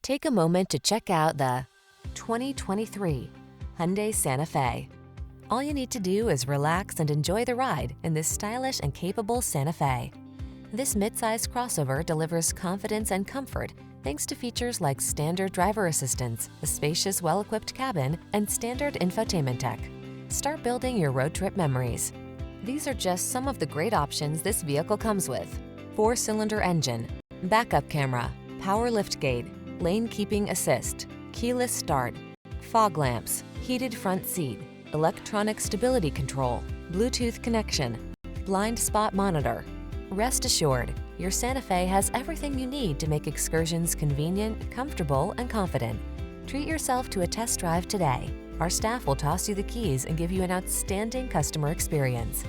Take a moment to check out the 2023 Hyundai Santa Fe. All you need to do is relax and enjoy the ride in this stylish and capable Santa Fe. This midsize crossover delivers confidence and comfort thanks to features like standard driver assistance, a spacious, well-equipped cabin, and standard infotainment tech. Start building your road trip memories. These are just some of the great options this vehicle comes with: 4-cylinder engine, backup camera, power liftgate, lane keeping assist, keyless start, fog lamps, heated front seat, electronic stability control, Bluetooth connection, blind spot monitor. Rest assured, your Santa Fe has everything you need to make excursions convenient, comfortable, and confident. Treat yourself to a test drive today. Our staff will toss you the keys and give you an outstanding customer experience.